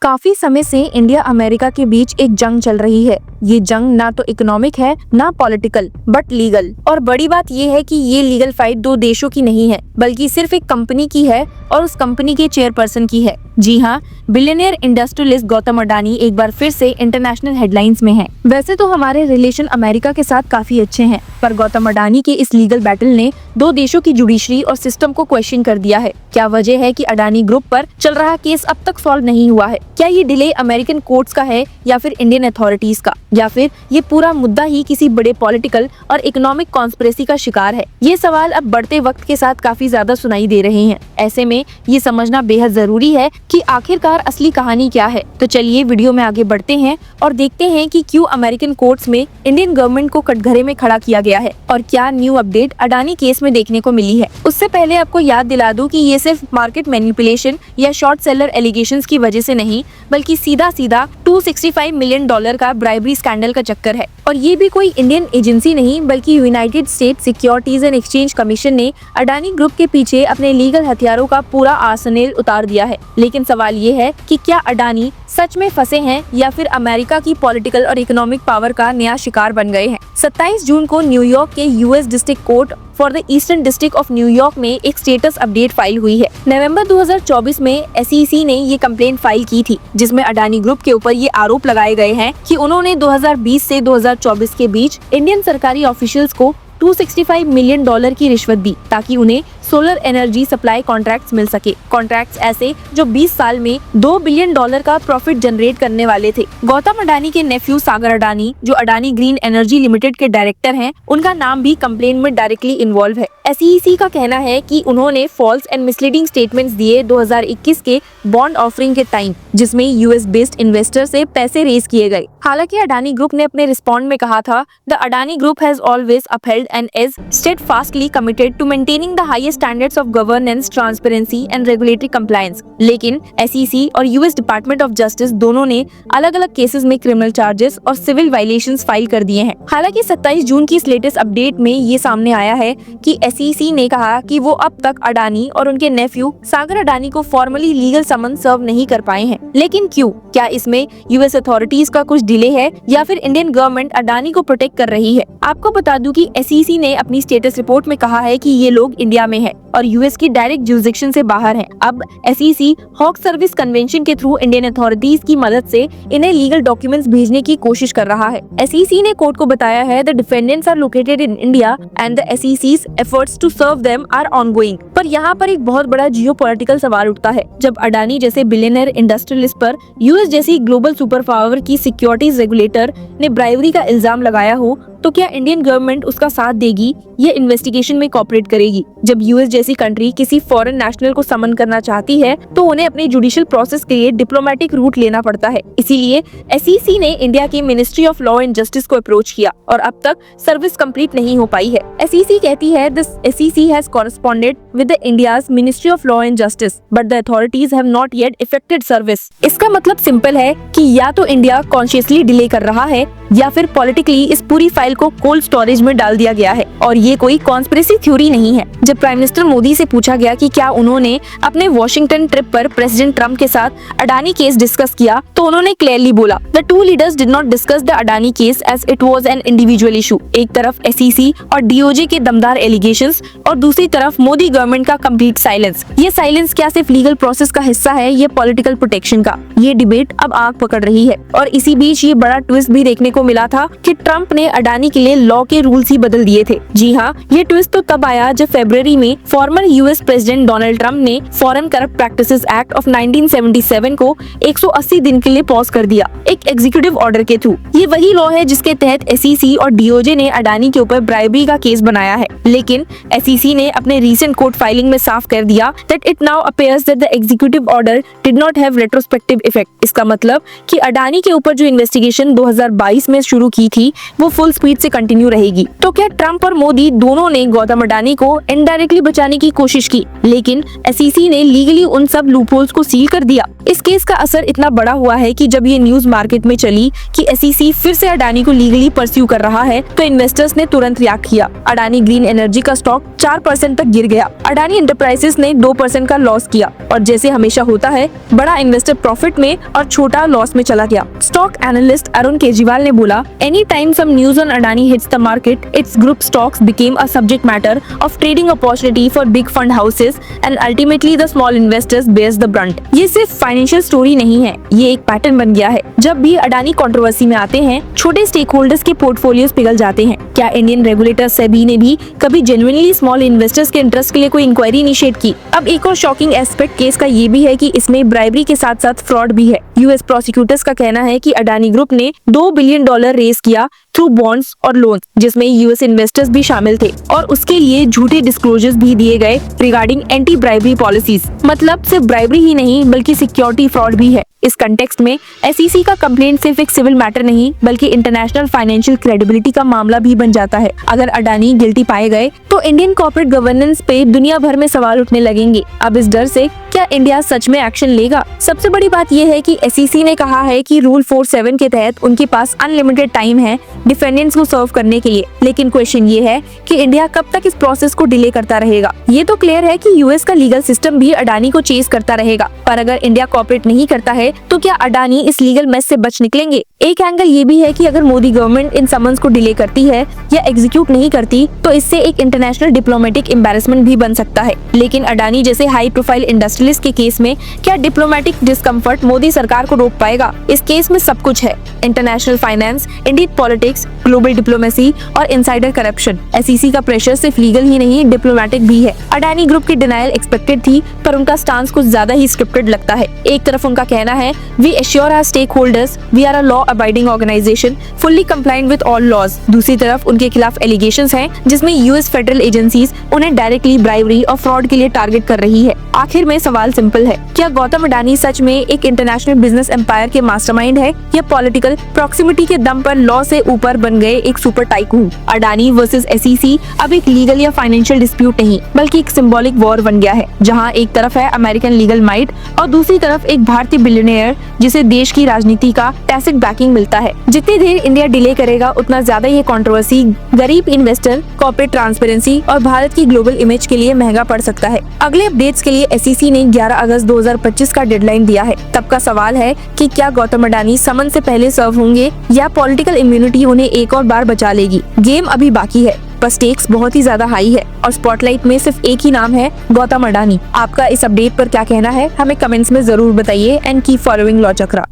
काफी समय से इंडिया अमेरिका के बीच एक जंग चल रही है। ये जंग ना तो इकोनॉमिक है ना पॉलिटिकल बट लीगल। और बड़ी बात ये है कि ये लीगल फाइट दो देशों की नहीं है बल्कि सिर्फ एक कंपनी की है और उस कंपनी के चेयरपर्सन की है। जी हाँ, बिलियनियर इंडस्ट्रियलिस्ट गौतम अडानी एक बार फिर से इंटरनेशनल हेडलाइंस में हैं। वैसे तो हमारे रिलेशन अमेरिका के साथ काफी अच्छे हैं, पर गौतम अडानी के इस लीगल बैटल ने दो देशों की जुडिशरी और सिस्टम को क्वेश्चन कर दिया है। क्या वजह है कि अडानी ग्रुप पर चल रहा केस अब तक सॉल्व नहीं हुआ है? क्या ये डिले अमेरिकन कोर्ट्स का है या फिर इंडियन अथॉरिटीज का, या फिर ये पूरा मुद्दा ही किसी बड़े पॉलिटिकल और इकोनॉमिक कॉन्स्पिरेसी का शिकार है? ये सवाल अब बढ़ते वक्त के साथ काफी ज्यादा सुनाई दे रहे हैं। ऐसे में ये समझना बेहद जरूरी है कि आखिरकार असली कहानी क्या है। तो चलिए वीडियो में आगे बढ़ते हैं और देखते हैं कि क्यों अमेरिकन कोर्ट्स में इंडियन गवर्नमेंट को कटघरे में खड़ा किया गया है और क्या न्यू अपडेट अडानी केस में देखने को मिली है। उससे पहले आपको याद दिला दूं कि ये सिर्फ मार्केट मैनिपुलेशन या शॉर्ट सेलर एलिगेशंस की वजह से नहीं, बल्कि सीधा सीधा $265 मिलियन का ब्राइबरी स्कैंडल का चक्कर है। और ये भी कोई इंडियन एजेंसी नहीं बल्कि United state securities and exchange commission ने अडानी ग्रुप के पीछे अपने लीगल हथियारों का पूरा आर्सेनल उतार दिया है। लेकिन सवाल ये है कि क्या अडानी सच में फंसे हैं या फिर अमेरिका की पॉलिटिकल और इकोनॉमिक पावर का नया शिकार बन गए हैं। 27 जून को न्यूयॉर्क के US district court for the eastern district of New York में एक स्टेटस अपडेट फाइल हुई है। नवंबर 2024 में एसईसी ने ये कंप्लेंट फाइल की थी, जिसमें अडानी ग्रुप के ऊपर ये आरोप लगाए गए हैं कि उन्होंने 2020 से 2024 के बीच इंडियन सरकारी ऑफिशियल्स को $265 मिलियन की रिश्वत दी ताकि उन्हें सोलर एनर्जी सप्लाई कॉन्ट्रैक्ट्स मिल सके। कॉन्ट्रैक्ट्स ऐसे जो 20 साल में $2 बिलियन का प्रॉफिट जनरेट करने वाले थे। गौतम अडानी के नेफ्यू सागर अडानी, जो अडानी ग्रीन एनर्जी लिमिटेड के डायरेक्टर हैं, उनका नाम भी कंप्लेन में डायरेक्टली इन्वॉल्व है। एसईसी का कहना है कि उन्होंने फॉल्स एंड मिसलीडिंग स्टेटमेंट्स दिए 2021 के बॉन्ड ऑफरिंग के टाइम, जिसमें यूएस बेस्ड इन्वेस्टर से पैसे रेज किए गए। हालांकि अडानी ग्रुप ने अपने रिस्पॉन्ड में कहा था, the Adani Group has always upheld and is steadfastly committed to maintaining the highest standards of governance, transparency and regulatory compliance. लेकिन एसईसी और यूएस डिपार्टमेंट ऑफ जस्टिस दोनों ने अलग अलग केसेस में क्रिमिनल चार्जेस और सिविल वायलेशंस फाइल कर दिए हैं। हालांकि 27 जून की इस लेटेस्ट अपडेट में ये सामने आया है कि एसईसी ने कहा कि वो अब तक अडानी और उनके नेफ्यू सागर अडानी को फॉर्मली लीगल समन सर्व नहीं कर पाए हैं। लेकिन क्यों? क्या इसमें यूएस अथॉरिटीज का कुछ डिले है या फिर इंडियन गवर्नमेंट अडानी को प्रोटेक्ट कर रही है? आपको बता दूं कि एसईसी ने अपनी स्टेटस रिपोर्ट में कहा है कि ये लोग इंडिया में है और यूएस की डायरेक्ट जुरिसडिक्शन से बाहर हैं। अब एसईसी हॉक सर्विस कन्वेंशन के थ्रू इंडियन अथॉरिटीज की मदद से इन्हें लीगल डॉक्यूमेंट्स भेजने की कोशिश कर रहा है। एसईसी ने कोर्ट को बताया है, the defendants are located in India and the एसईसी's efforts to serve them are ongoing। पर यहाँ पर एक बहुत बड़ा जियोपॉलिटिकल सवाल उठता है। जब अडानी जैसे बिलियनर इंडस्ट्रियलिस्ट पर यूएस जैसी ग्लोबल सुपर पावर की सिक्योरिटीज रेगुलेटर ने ब्राइवरी का इल्जाम लगाया हो, तो क्या इंडियन गवर्नमेंट उसका साथ देगी या इन्वेस्टिगेशन में कोऑपरेट करेगी? जब यूएस जैसी कंट्री किसी फॉरेन नेशनल को समन करना चाहती है तो उन्हें अपने जुडिशियल प्रोसेस के लिए डिप्लोमेटिक रूट लेना पड़ता है। इसीलिए एसईसी ने इंडिया की ministry of law and justice को अप्रोच किया और अब तक सर्विस कंप्लीट नहीं हो पाई है। एसईसी कहती है, the SEC has कॉरेस्पॉन्डेड with the India's ministry of law and justice but the authorities have not yet affected service. इसका मतलब सिंपल है कि या तो इंडिया कॉन्शियसली डिले कर रहा है या फिर पॉलिटिकली इस पूरी फाइल को कोल्ड स्टोरेज में डाल दिया गया है। और ये कोई कॉन्स्पिरेसी थ्योरी नहीं है। जब प्राइम मिनिस्टर मोदी से पूछा गया कि क्या उन्होंने अपने वॉशिंगटन ट्रिप पर प्रेसिडेंट ट्रम्प के साथ अडानी केस डिस्कस किया, तो उन्होंने क्लियरली बोला, the two leaders did not discuss the Adani case as it was an individual issue. एक तरफ एसईसी और डीओजे के दमदार एलिगेशंस और दूसरी तरफ मोदी गवर्नमेंट का कंप्लीट साइलेंस। ये साइलेंस क्या सिर्फ लीगल प्रोसेस का हिस्सा है या पॉलिटिकल प्रोटेक्शन का? ये डिबेट अब आग पकड़ रही है। और इसी बीच ये बड़ा ट्विस्ट भी देखने को मिला था कि ट्रम्प ने अडानी के लिए लॉ के रूल्स ही बदल दिए थे। जी हाँ, ये ट्विस्ट तो तब आया जब फरवरी में former US president Donald Trump ने Foreign Corrupt Practices Act of 1977 को 180 दिन के लिए पॉज कर दिया, एक एग्जीक्यूटिव ऑर्डर के थ्रू। ये वही लॉ है जिसके तहत एसईसी और डीओजे ने अडानी के ऊपर ब्राइबरी का केस बनाया है। लेकिन एसईसी ने अपने रीसेंट कोर्ट फाइलिंग में साफ कर दिया that it now appears that the executive order did not have retrospective effect. इसका मतलब कि अडानी के ऊपर जो इन्वेस्टिगेशन 2022 में शुरू की थी वो फुल स्पीड से कंटिन्यू रहेगी। तो क्या ट्रम्प और मोदी दोनों ने गौतम अडानी को इनडायरेक्टली बचाने की कोशिश की, लेकिन एसईसी ने लीगली उन सब लूपहोल्स को सील कर दिया? इस केस का असर इतना बड़ा हुआ है कि जब ये न्यूज मार्केट में चली कि SEC फिर से अडानी को लीगली परस्यू कर रहा है तो इन्वेस्टर्स ने तुरंत रिएक्ट किया। अडानी ग्रीन एनर्जी का स्टॉक 4% तक गिर गया। अडानी एंटरप्राइजेस ने 2% का लॉस किया और जैसे हमेशा होता है बड़ा इन्वेस्टर प्रॉफिट में और छोटा लॉस में चला गया। स्टॉक एनालिस्ट अरुण केजरीवाल ने बोला, any time some news on Adani hits the market, its group stocks became a subject matter of trading opportunity for big fund houses and ultimately the small investors bears the brunt. ये सिर्फ financial story नहीं है, ये एक pattern बन गया है। जब भी अडानी कंट्रोवर्सी में आते हैं, छोटे स्टेक होल्डर्स के पोर्टफोलियोज पिघल जाते हैं। क्या इंडियन रेगुलेटर सेबी ने भी कभी जेन्युइनली स्मॉल इन्वेस्टर्स के इंटरेस्ट के लिए कोई इंक्वायरी इनिशिएट की? अब एक और शॉकिंग एस्पेक्ट केस का ये भी है कि इसमें ब्राइबरी के साथ साथ फ्रॉड भी है। यूएस प्रोसिक्यूटर्स का कहना है कि अडानी ग्रुप ने $2 बिलियन रेज किया थ्रू बॉन्ड्स और लोन, जिसमें यूएस इन्वेस्टर्स भी शामिल थे और उसके लिए झूठे डिस्क्लोजर्स भी दिए गए रिगार्डिंग एंटी ब्राइबरी पॉलिसीज। मतलब सिर्फ ब्राइबरी ही नहीं बल्कि सिक्योरिटी फ्रॉड भी है। इस कंटेक्स्ट में SEC का कंप्लेंट सिर्फ एक सिविल मैटर नहीं बल्कि इंटरनेशनल फाइनेंशियल क्रेडिबिलिटी का मामला भी बन जाता है। अगर अडानी गिल्टी पाए गए तो इंडियन कॉर्पोरेट गवर्नेंस पे दुनिया भर में सवाल उठने लगेंगे। अब इस डर से क्या इंडिया सच में एक्शन लेगा? सबसे बड़ी बात यह है कि SEC ने कहा है कि रूल 47 के तहत उनके पास अनलिमिटेड टाइम है डिफेंडेंट्स को सर्व करने के लिए। लेकिन क्वेश्चन ये है कि इंडिया कब तक इस प्रोसेस को डिले करता रहेगा? ये तो क्लियर है कि यूएस का लीगल सिस्टम भी अडानी को चेस करता रहेगा, पर अगर इंडिया कॉपरेट नहीं करता है तो क्या अडानी इस लीगल मेस से बच निकलेंगे? एक एंगल ये भी है कि अगर मोदी गवर्नमेंट इन समन्स को डिले करती है या एग्जीक्यूट नहीं करती तो इससे एक इंटरनेशनल डिप्लोमेटिक एम्बैरेसमेंट भी बन सकता है। लेकिन अडानी जैसे हाई प्रोफाइल इंडस्ट्रियलिस्ट के केस में क्या डिप्लोमेटिक डिस्कम्फर्ट मोदी सरकार को रोक पाएगा? इस केस में सब कुछ है, international finance, Indian politics, global diplomacy और इनसाइडर करप्शन। SEC का प्रेशर सिर्फ लीगल ही नहीं डिप्लोमेटिक भी है। अडानी ग्रुप की डिनायल एक्सपेक्टेड थी पर उनका स्टांस कुछ ज्यादा ही स्क्रिप्टेड लगता है। एक तरफ उनका कहना है we assure our stakeholders we are a law abiding organisation fully compliant with all laws. दूसरी तरफ उनके खिलाफ एलिगेशंस हैं जिसमें यूएस फेडरल एजेंसीज उन्हें डायरेक्टली ब्राइबरी और फ्रॉड के लिए टारगेट कर रही है। आखिर में सवाल सिंपल है, क्या गौतम अडानी सच में एक इंटरनेशनल बिजनेस एम्पायर के मास्टरमाइंड है या पॉलिटिकल प्रॉक्सिमिटी के दम पर लॉ से ऊपर बन गए एक super tycoon? Adani versus SEC अब एक लीगल या फाइनेंशियल डिस्प्यूट नहीं बल्कि एक सिंबॉलिक वॉर बन गया है, जहां एक तरफ है अमेरिकन लीगल माइट और दूसरी तरफ एक भारतीय बिलियनियर जिसे देश की राजनीति का टैसिट बैकिंग मिलता है। जितनी देर इंडिया डिले करेगा उतना ज्यादा ये कंट्रोवर्सी गरीब इन्वेस्टर, कॉर्पोरेट ट्रांसपेरेंसी और भारत की ग्लोबल इमेज के लिए महंगा पड़ सकता है। अगले अपडेट्स के लिए SEC ने 11 अगस्त 2025 का डेडलाइन दिया है। तब का सवाल है कि क्या गौतम अडानी समन से पहले सर्व होंगे या पॉलिटिकल इम्यूनिटी उन्हें एक और बार बचा लेगी? गेम अभी बाकी है पर स्टेक्स बहुत ही ज्यादा हाई है और स्पॉटलाइट में सिर्फ एक ही नाम है, गौतम अडानी। आपका इस अपडेट पर क्या कहना है हमें कमेंट्स में जरूर बताइए and keep following law chakra.